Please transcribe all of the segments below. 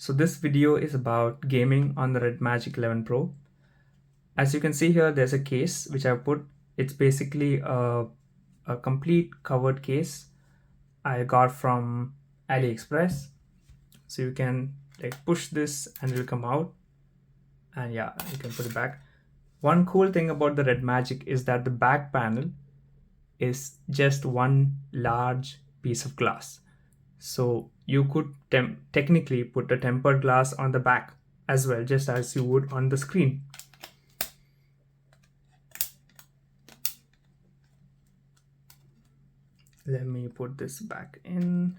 So this video is about gaming on the RedMagic 11 Pro. As you can see here, there's a case which I've put. It's basically a complete covered case I got from AliExpress. So you can push this and it will come out. And yeah, you can put it back. One cool thing about the RedMagic is that the back panel is just one large piece of glass. So you could technically put a tempered glass on the back as well, just as you would on the screen. Let me put this back in.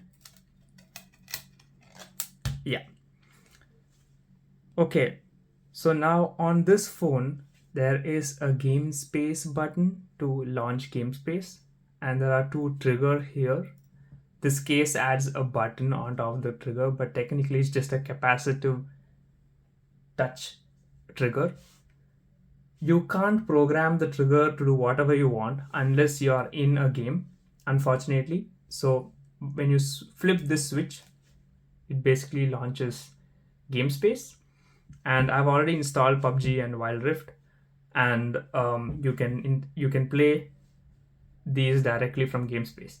Yeah. Okay. So now on this phone, there is a GameSpace button to launch GameSpace, and there are two triggers here. This case adds a button on top of the trigger, but technically it's just a capacitive touch trigger. You can't program the trigger to do whatever you want unless you are in a game, unfortunately. So when you flip this switch, it basically launches GameSpace. And I've already installed PUBG and Wild Rift, and you can play these directly from GameSpace.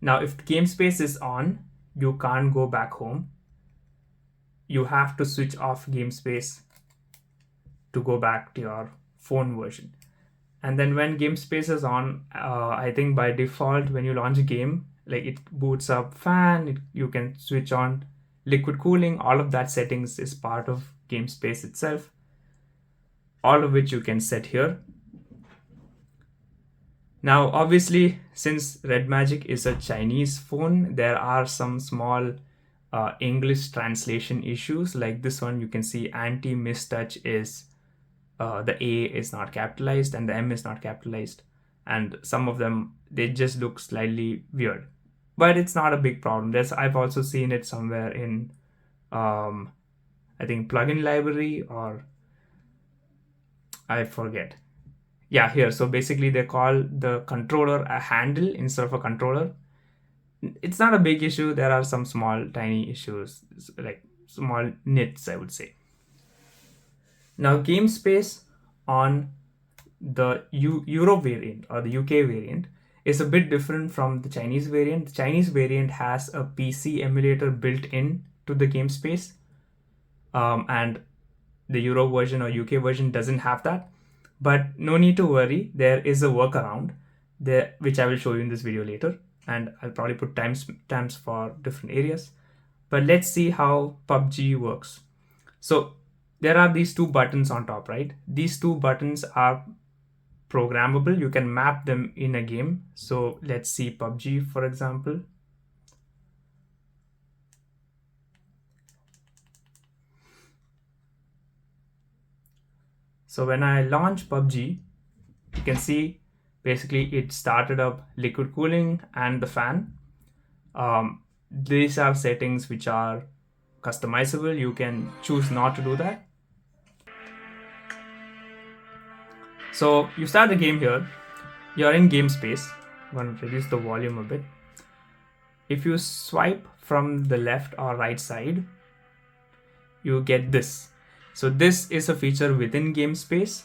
Now, if GameSpace is on, you can't go back home. You have to switch off GameSpace to go back to your phone version. And then when GameSpace is on, I think by default, when you launch a game, it boots up fan, you can switch on liquid cooling. All of that settings is part of GameSpace itself, all of which you can set here. Now, obviously, since RedMagic is a Chinese phone, there are some small English translation issues. Like this one, you can see anti-mistouch is the A is not capitalized and the M is not capitalized. And some of them, they just look slightly weird. But it's not a big problem. I've also seen it somewhere in, I think, plugin library, or I forget. Yeah, here. So basically they call the controller a handle instead of a controller. It's not a big issue. There are some small, tiny issues, like small nits, I would say. Now, GameSpace on the Europe variant or the UK variant is a bit different from the Chinese variant. The Chinese variant has a PC emulator built in to the GameSpace, and the Euro version or UK version doesn't have that. But no need to worry, there is a workaround there, which I will show you in this video later, and I'll probably put timestamps for different areas. But let's see how PUBG works. So there are these two buttons on top, right? These two buttons are programmable. You can map them in a game. So let's see PUBG, for example. So when I launch PUBG, you can see basically it started up liquid cooling and the fan. These are settings which are customizable. You can choose not to do that. So you start the game here. You're in GameSpace. I'm going to reduce the volume a bit. If you swipe from the left or right side, you get this. So this is a feature within GameSpace.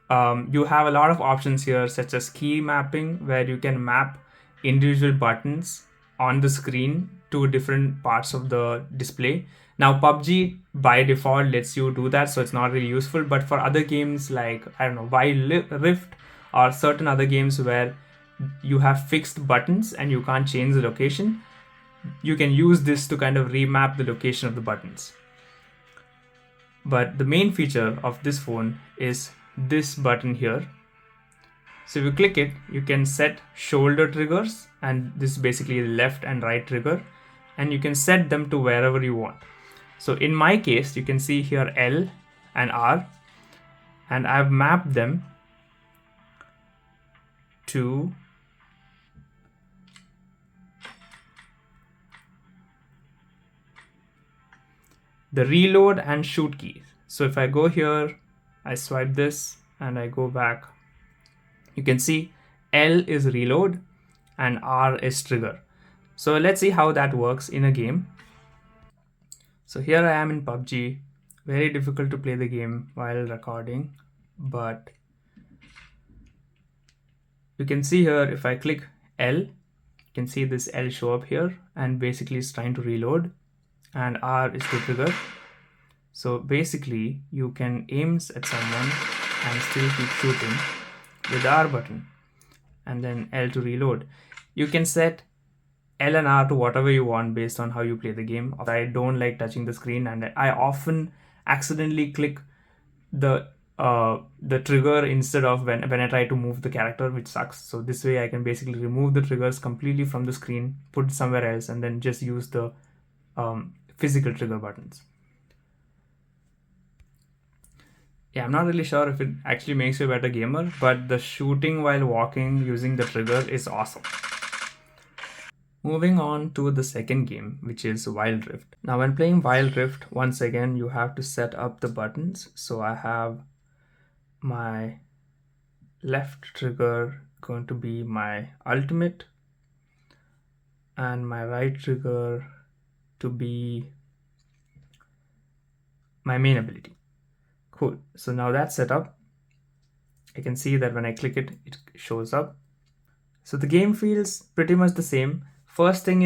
You have a lot of options here, such as key mapping, where you can map individual buttons on the screen to different parts of the display. Now, PUBG by default lets you do that, so it's not really useful. But for other games like, I don't know, Wild Rift or certain other games where you have fixed buttons and you can't change the location, you can use this to kind of remap the location of the buttons. But the main feature of this phone is this button here. So if you click it, you can set shoulder triggers, and this is basically the left and right trigger, and you can set them to wherever you want. So in my case, you can see here L and R, and I've mapped them to the reload and shoot keys. So if I go here, I swipe this and I go back, you can see L is reload and R is trigger. So let's see how that works in a game. So here I am in PUBG. Very difficult to play the game while recording, but you can see here if I click L, you can see this L show up here, and basically it's trying to reload, and R is to trigger. So basically you can aim at someone and still keep shooting with the R button, and then L to reload. You can set L and R to whatever you want based on how you play the game. I don't like touching the screen, and I often accidentally click the trigger instead of when I try to move the character, which sucks. So this way I can basically remove the triggers completely from the screen, put it somewhere else, and then just use the physical trigger buttons. Yeah, I'm not really sure if it actually makes you a better gamer, but the shooting while walking using the trigger is awesome. Moving on to the second game, which is Wild Rift. Now when playing Wild Rift, once again you have to set up the buttons. So I have my left trigger going to be my ultimate, and my right trigger to be my main ability. Cool. So now that's set up. I can see that when I click it, it shows up. So the game feels pretty much the same. First thing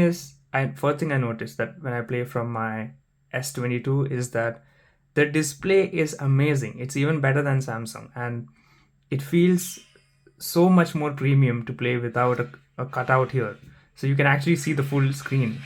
I noticed that when I play from my S22 is that the display is amazing. It's even better than Samsung, and it feels so much more premium to play without a cutout here. So you can actually see the full screen.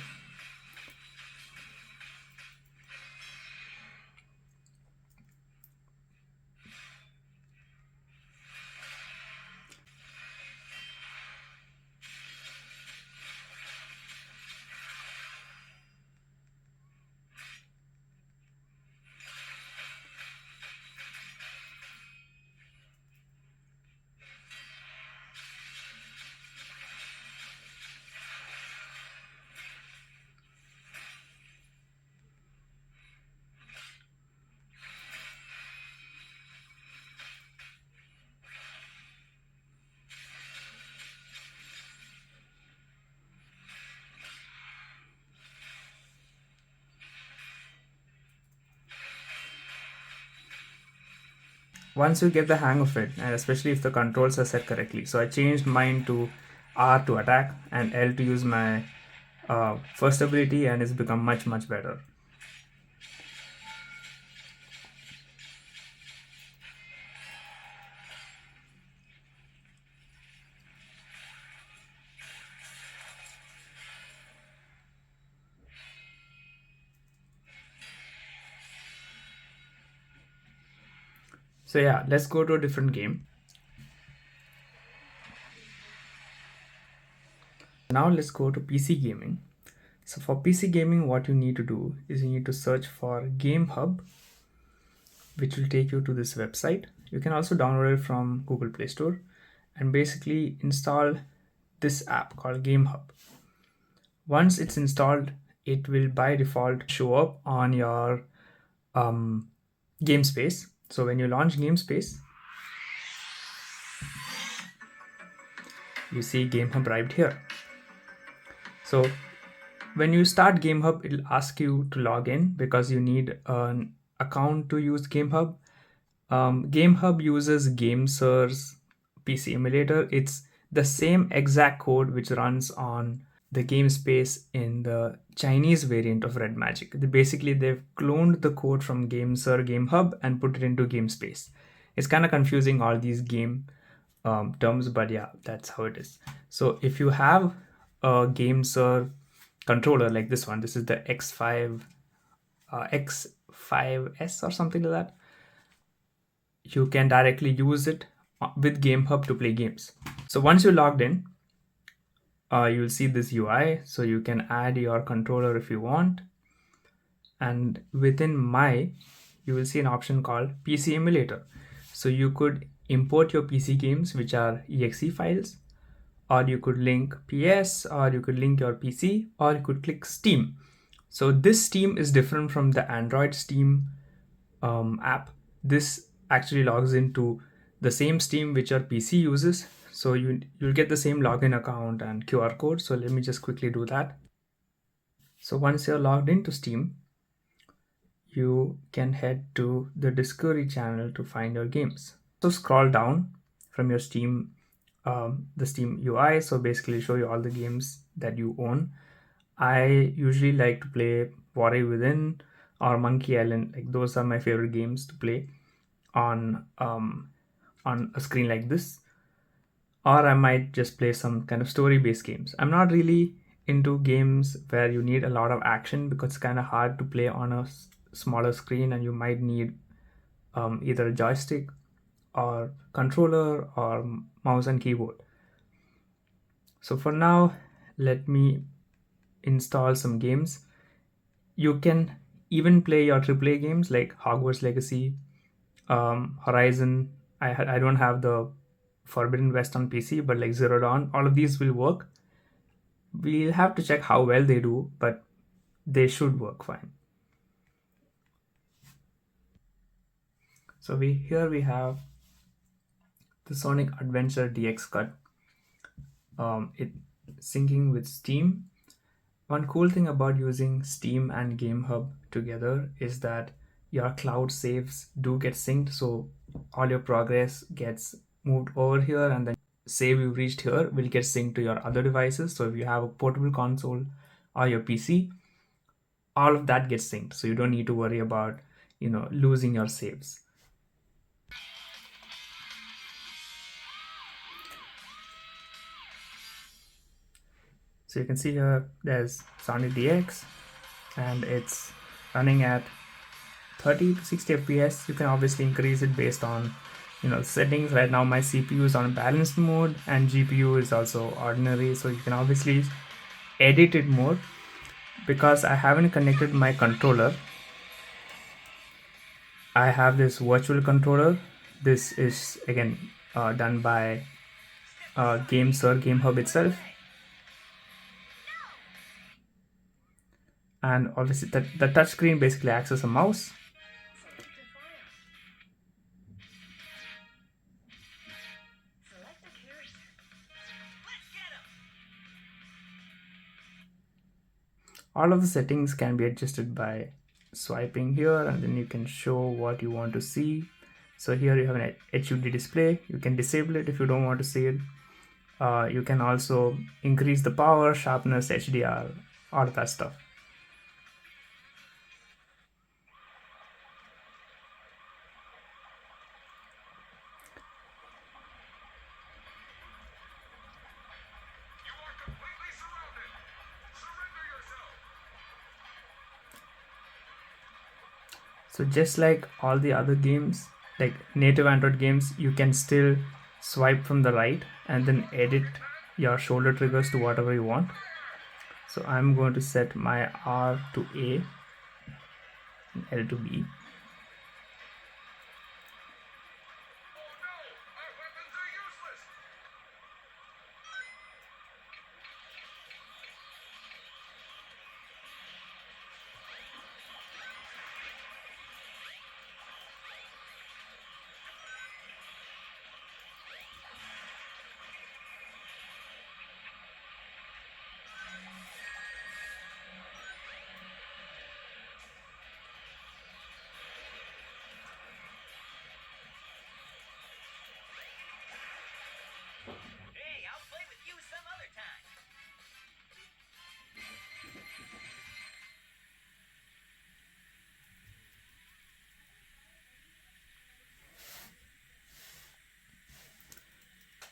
Once you get the hang of it, and especially if the controls are set correctly. So I changed mine to R to attack and L to use my first ability, and it's become much better. So yeah, let's go to a different game. Now let's go to PC gaming. So for PC gaming, what you need to do is you need to search for GameHub, which will take you to this website. You can also download it from Google Play Store and basically install this app called GameHub. Once it's installed, it will by default show up on your GameSpace. So when you launch GameSpace, you see GameHub right here. So when you start GameHub, it'll ask you to log in because you need an account to use GameHub. GameHub uses GameSir's PC emulator. It's the same exact code which runs on the GameSpace in the Chinese variant of RedMagic. They've cloned the code from GameSir GameHub and put it into GameSpace. It's kind of confusing, all these game terms, but yeah, that's how it is. So if you have a GameSir controller like this one, this is the X5 X5S or something like that, you can directly use it with GameHub to play games. So once you're logged in, you'll see this UI. So you can add your controller if you want. And within you will see an option called PC Emulator. So you could import your PC games, which are exe files, or you could link PS, or you could link your PC, or you could click Steam. So this Steam is different from the Android Steam app. This actually logs into the same Steam which your PC uses. So you'll get the same login account and QR code. So let me just quickly do that. So once you're logged into Steam, you can head to the Discovery channel to find your games. So scroll down from your Steam, the Steam UI. So basically show you all the games that you own. I usually like to play Warrior Within or Monkey Island. Like those are my favorite games to play on a screen like this. Or I might just play some kind of story-based games. I'm not really into games where you need a lot of action because it's kind of hard to play on a smaller screen, and you might need either a joystick or controller or mouse and keyboard. So for now, let me install some games. You can even play your AAA games like Hogwarts Legacy, Horizon. I don't have the Forbidden West on PC, but like Zero Dawn, all of these will work. We'll have to check how well they do, but they should work fine. So here we have the Sonic Adventure DX cut. It syncing with Steam. One cool thing about using Steam and GameHub together is that your cloud saves do get synced, so all your progress gets moved over here, and then save you reached here will get synced to your other devices. So if you have a portable console or your PC, all of that gets synced, so you don't need to worry about losing your saves. So you can see here there's Sonic DX, and it's running at 30 to 60 fps. You can obviously increase it based on settings. Right now my CPU is on balanced mode and GPU is also ordinary, so you can obviously edit it more. Because I haven't connected my controller, I have this virtual controller. This is again done by GameSir, GameHub itself. And obviously the touchscreen basically acts as a mouse. All of the settings can be adjusted by swiping here, and then you can show what you want to see. So here you have an HUD display. You can disable it if you don't want to see it. You can also increase the power, sharpness, HDR, all of that stuff. So just like all the other games, like native Android games, you can still swipe from the right and then edit your shoulder triggers to whatever you want. So I'm going to set my R to A and L to B.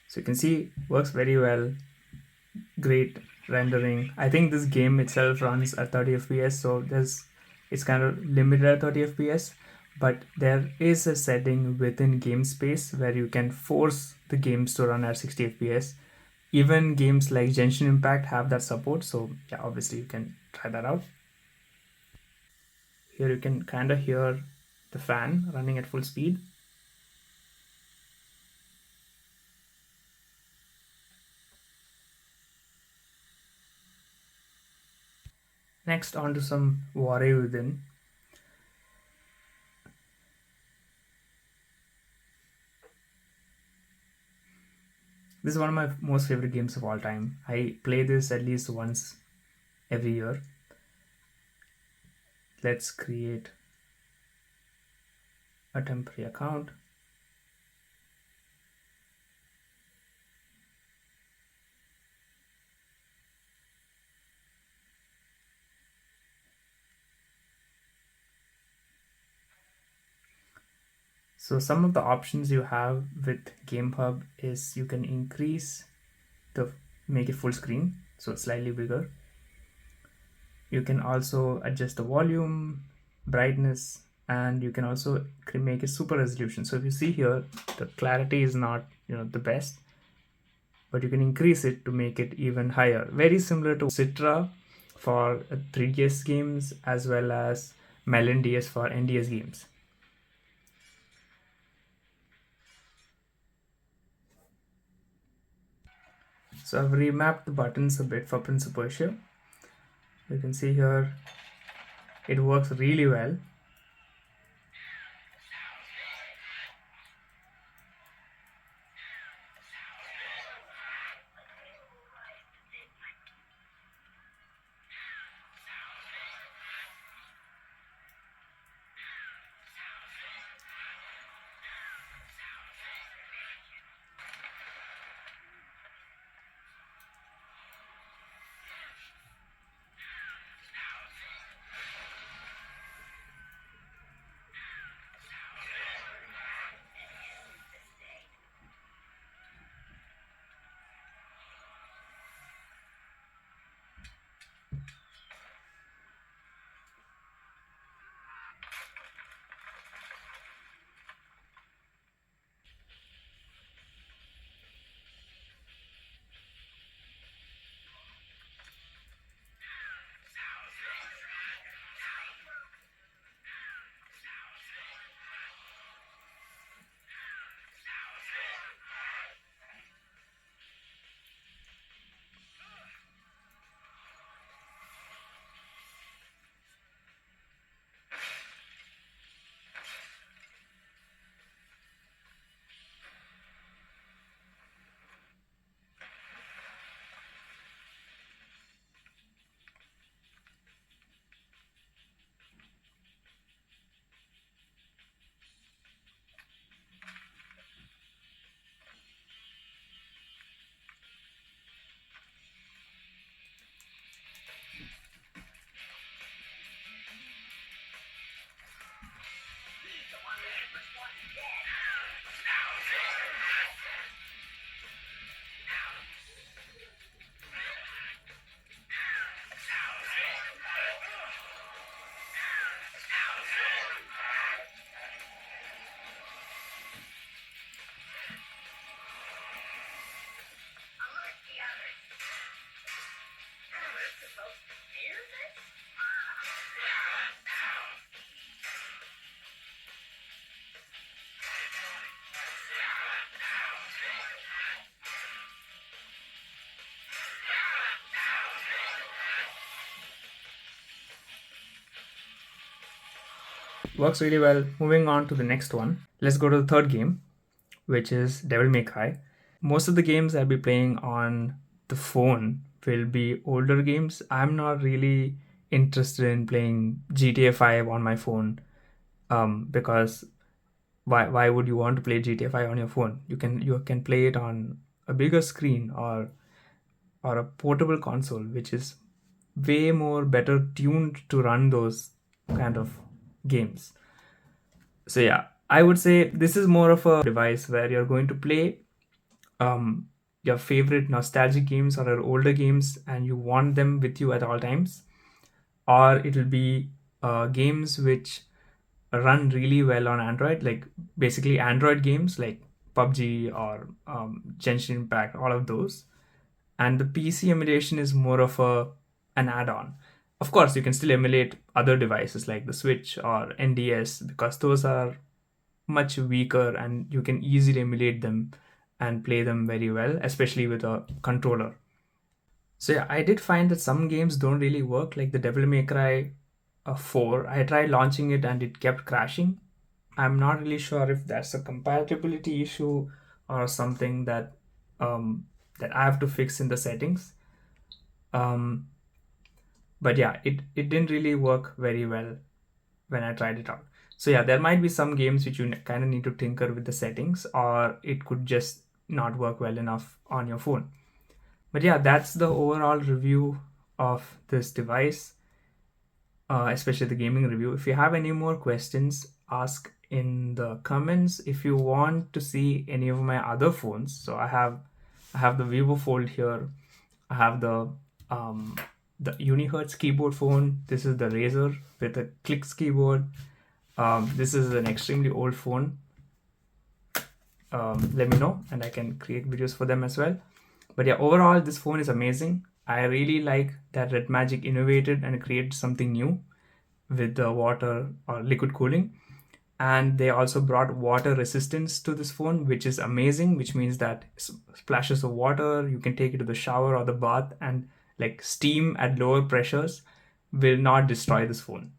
So you can see works very well. Great rendering. I think this game itself runs at 30 fps, so it's kind of limited at 30 fps, but there is a setting within GameSpace where you can force the games to run at 60 fps. Even games like Genshin Impact have that support, so yeah, obviously you can try that out. Here you can kind of hear the fan running at full speed. Next, on to some Warrior Within. This is one of my most favorite games of all time. I play this at least once every year. Let's create a temporary account. So some of the options you have with GameHub is you can increase the make it full screen, so it's slightly bigger. You can also adjust the volume, brightness, and you can also make it super resolution. So if you see here, the clarity is not the best, but you can increase it to make it even higher. Very similar to Citra for 3DS games as well as Melon DS for NDS games. So I've remapped the buttons a bit for Prince of Persia. You can see here it works really well. Works really well. Moving on to the next one. Let's go to the third game, which is Devil May Cry. Most of the games I'll be playing on the phone will be older games. I'm not really interested in playing GTA 5 on my phone, because why would you want to play GTA 5 on your phone? You can play it on a bigger screen or a portable console, which is way more better tuned to run those kind of games. So yeah, I would say this is more of a device where you're going to play um, your favorite nostalgic games or your older games, and you want them with you at all times, or it'll be games which run really well on Android, like basically Android games like PUBG or Genshin Impact, all of those. And the PC emulation is more of an add-on. Of course, you can still emulate other devices like the Switch or NDS, because those are much weaker and you can easily emulate them and play them very well, especially with a controller. So yeah, I did find that some games don't really work, like the Devil May Cry 4. I tried launching it and it kept crashing. I'm not really sure if that's a compatibility issue or something that I have to fix in the settings. Um, but yeah, it didn't really work very well when I tried it out. So yeah, there might be some games which you kind of need to tinker with the settings, or it could just not work well enough on your phone. But yeah, that's the overall review of this device, especially the gaming review. If you have any more questions, ask in the comments. If you want to see any of my other phones, so I have the Vivo Fold here. I have the Unihertz keyboard phone. This is the Razer with a Clicks keyboard. This is an extremely old phone. Let me know and I can create videos for them as well. But yeah, overall this phone is amazing. I really like that RedMagic innovated and created something new with the water or liquid cooling. And they also brought water resistance to this phone, which is amazing, which means that splashes of water, you can take it to the shower or the bath, and like steam at lower pressures will not destroy this phone.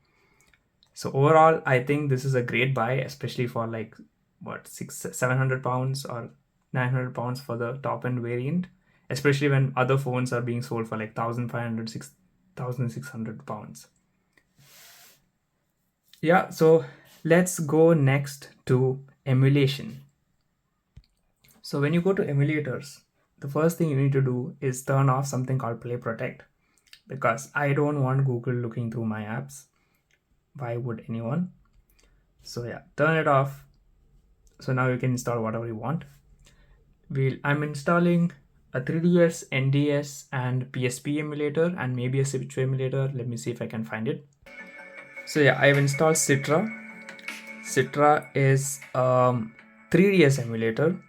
So overall, I think this is a great buy, especially for like what, 700 pounds or 900 pounds for the top end variant, especially when other phones are being sold for like 1,500, 6,600 pounds. Yeah, so let's go next to emulation. So when you go to emulators, the first thing you need to do is turn off something called Play Protect, because I don't want Google looking through my apps. Why would anyone? So yeah, turn it off. So now you can install whatever you want. I'm installing a 3DS, NDS, and PSP emulator, and maybe a Switch emulator. Let me see if I can find it. So yeah, I've installed Citra. Citra is 3DS emulator.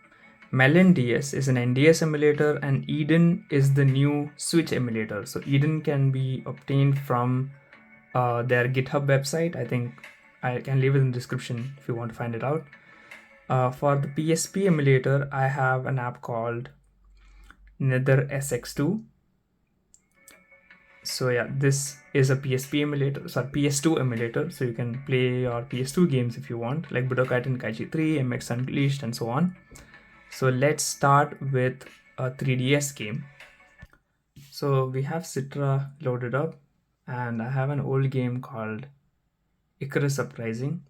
Melon DS is an NDS emulator, and Eden is the new Switch emulator. So Eden can be obtained from their GitHub website. I think I can leave it in the description if you want to find it out. For the PSP emulator, I have an app called Nether SX2. So yeah, this is a PSP emulator, sorry, PS2 emulator. So you can play your PS2 games if you want, like Budokai Tenkaichi 3, MX Unleashed, and so on. So let's start with a 3DS game. So we have Citra loaded up, and I have an old game called Icarus Uprising.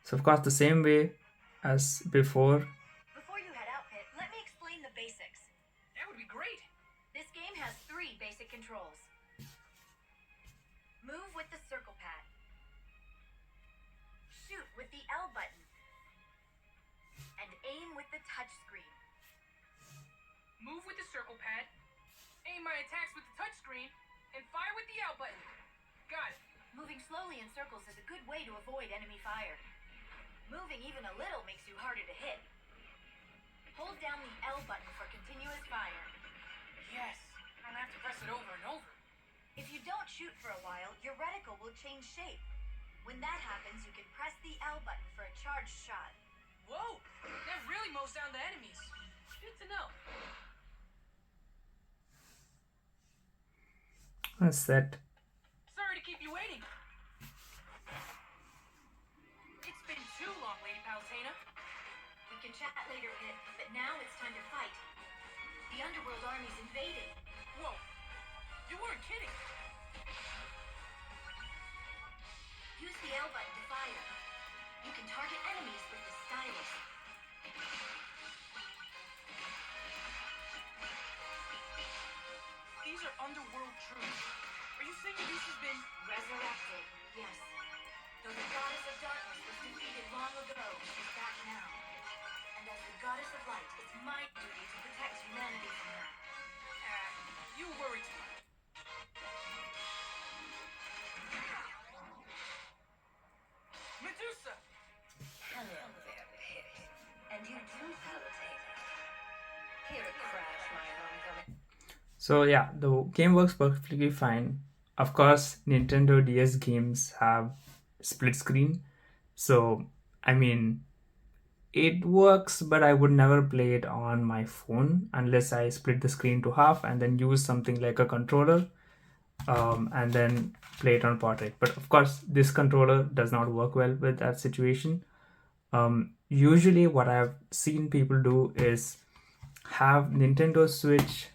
So of course the same way as before. Before you head out, Pit, let me explain the basics. That would be great. This game has 3 basic controls. Move with the circle pad. Shoot with the L button. And aim with the touch screen. Move with the circle pad, aim my attacks with the touchscreen, and fire with the L button. Got it. Moving slowly in circles is a good way to avoid enemy fire. Moving even a little makes you harder to hit. Hold down the L button for continuous fire. Yes, I don't have to press it over and over. If you don't shoot for a while, your reticle will change shape. When that happens, you can press the L button for a charged shot. Whoa, that really mows down the enemies. Good to know. That's that. Sorry to keep you waiting. It's been too long, Lady Palutena. We can chat later, Pit, but now it's time to fight. The Underworld army's invading. Whoa, you weren't kidding. Use the L button to fire. You can target enemies with the stylus. These are underworld troops. Are you saying this has been Resurrected, yes. Though the goddess of darkness was defeated long ago, she's back now. And as the goddess of light, it's my duty to protect humanity from her. You worry too much. Medusa! Hello there, Pit. And you too, Palutena. Here to crash my homecoming. So yeah, the game works perfectly fine. Of course, Nintendo DS games have split screen. So, I mean, it works, but I would never play it on my phone unless I split the screen to half and then use something like a controller and then play it on portrait. But of course, this controller does not work well with that situation. Usually, what I've seen people do is have Nintendo Switch,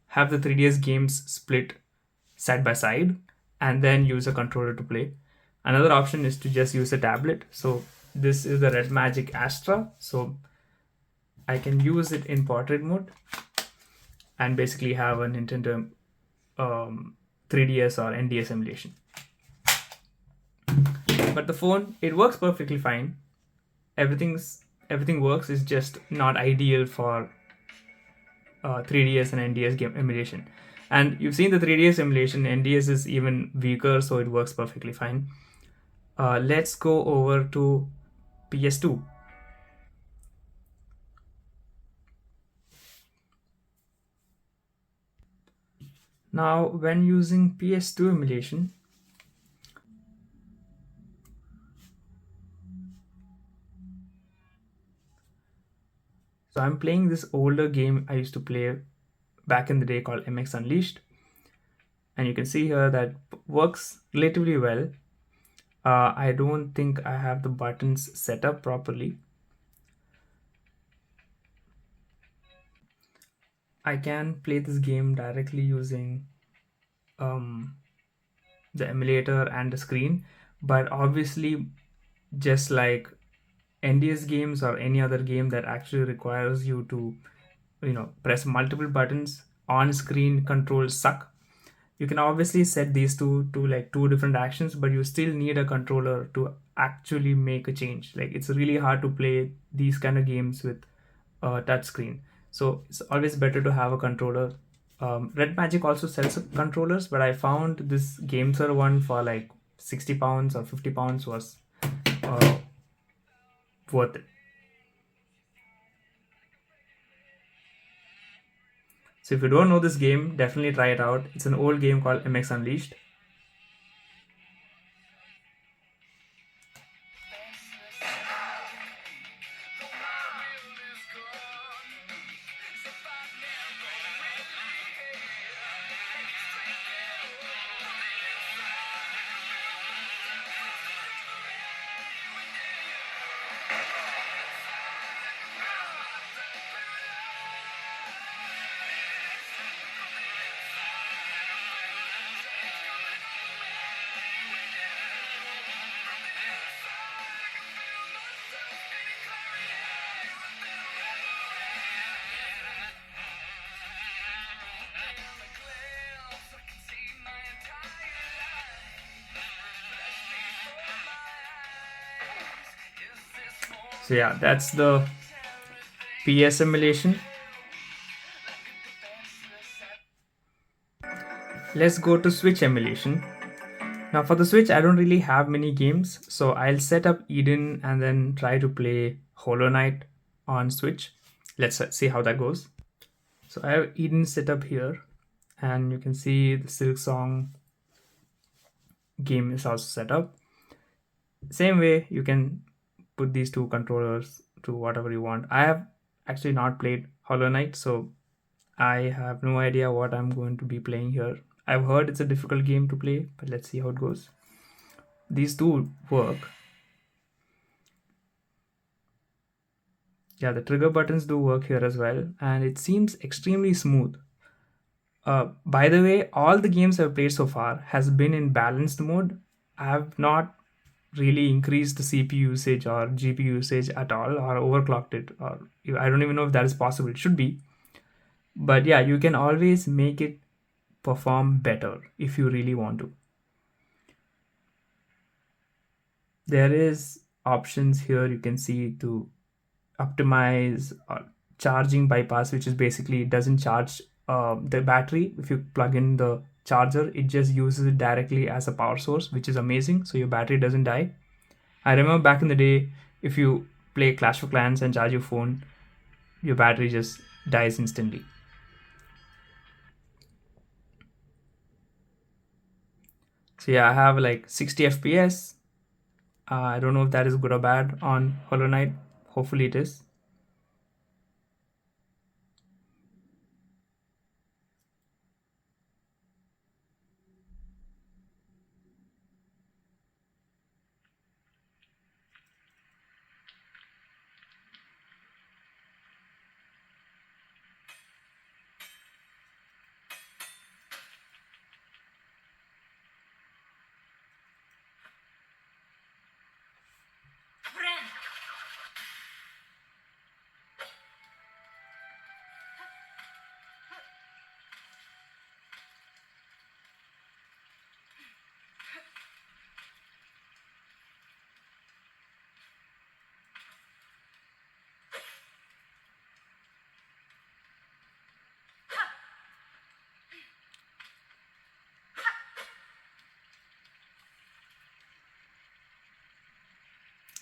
have the 3DS games split side by side and then use a controller to play. Another option is to just use a tablet. So this is the RedMagic Astra. So I can use it in portrait mode and basically have a Nintendo 3DS or NDS emulation. But the phone, it works perfectly fine. Everything works. It's just not ideal for 3DS and NDS game emulation. And you've seen the 3DS emulation. NDS is even weaker, so it works perfectly fine. Let's go over to PS2. Now, when using PS2 emulation, so I'm playing this older game I used to play back in the day called MX Unleashed. And you can see here that works relatively well. I don't think I have the buttons set up properly. I can play this game directly using the emulator and the screen, but obviously, just like NDS games or any other game that actually requires you to press multiple buttons, on screen controls suck. You can obviously set these to like two different actions, but you still need a controller to actually make a change. Like, it's really hard to play these kind of games with a touch screen, so it's always better to have a controller. RedMagic also sells controllers, but I found this GameSir one for like 60 pounds or 50 pounds was uh, worth it. So if you don't know this game, definitely try it out. It's an old game called MX Unleashed. So yeah, that's the PS emulation. Let's go to Switch emulation. Now for the Switch, I don't really have many games, so I'll set up Eden and then try to play HollowKnight on Switch. Let's see how that goes. So I have Eden set up here, and you can see the Silksong game is also set up. Same way, you can put these two controllers to whatever you want. I have actually not played HollowKnight, so I have no idea what I'm going to be playing here. I've heard it's a difficult game to play, but let's see how it goes. These two work. Yeah, the trigger buttons do work here as well, and it seems extremely smooth. By the way, all the games I've played so far has been in balanced mode. I have not really increased the CPU usage or GPU usage at all, or overclocked it, or I don't even know if that is possible. It should be. But yeah, you can always make it perform better if you really want to. There is options here you can see to optimize charging bypass, which is basically it doesn't charge the battery. If you plug in the charger, it just uses it directly as a power source, which is amazing, so your battery doesn't die. I remember back in the day, if you play Clash of Clans and charge your phone, your battery just dies instantly. So yeah, I have like 60 FPS. I don't know if that is good or bad on HollowKnight. Hopefully it is.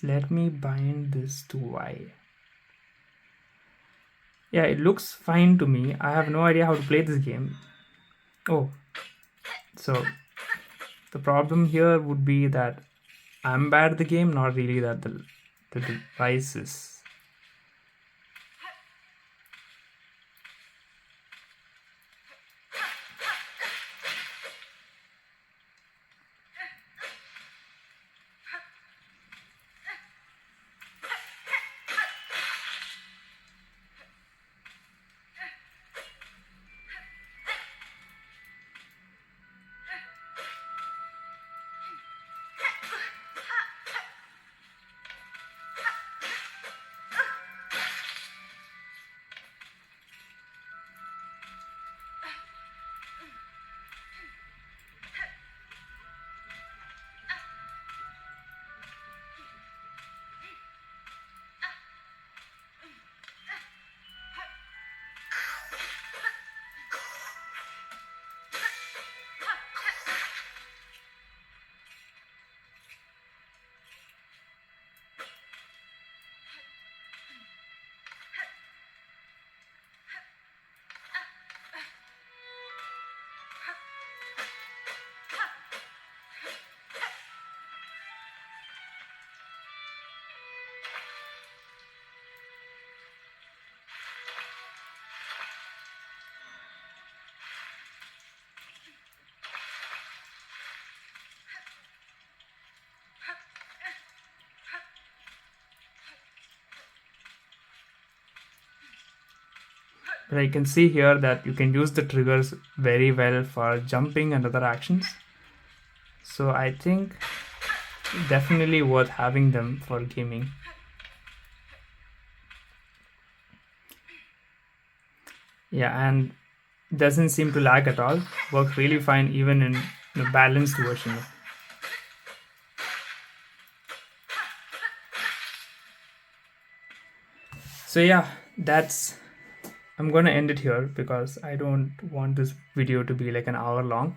Let me bind this to Y. Yeah, it looks fine to me. I have no idea how to play this game. Oh, so the problem here would be that I'm bad at the game, not really that the device is. But I can see here that you can use the triggers very well for jumping and other actions. So I think definitely worth having them for gaming. Yeah, and doesn't seem to lag at all. Works really fine even in the balanced version. So yeah, I'm gonna end it here because I don't want this video to be like an hour long.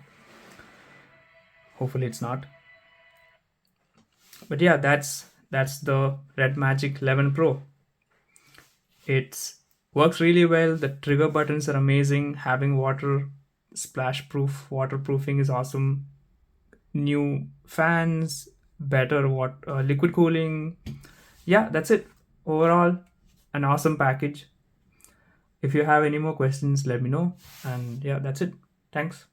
Hopefully it's not. But yeah, that's the RedMagic 11 Pro. It works really well. The trigger buttons are amazing. Having waterproofing is awesome. New fans, better liquid cooling. Yeah, that's it. Overall, an awesome package. If you have any more questions, let me know. And yeah, that's it. Thanks.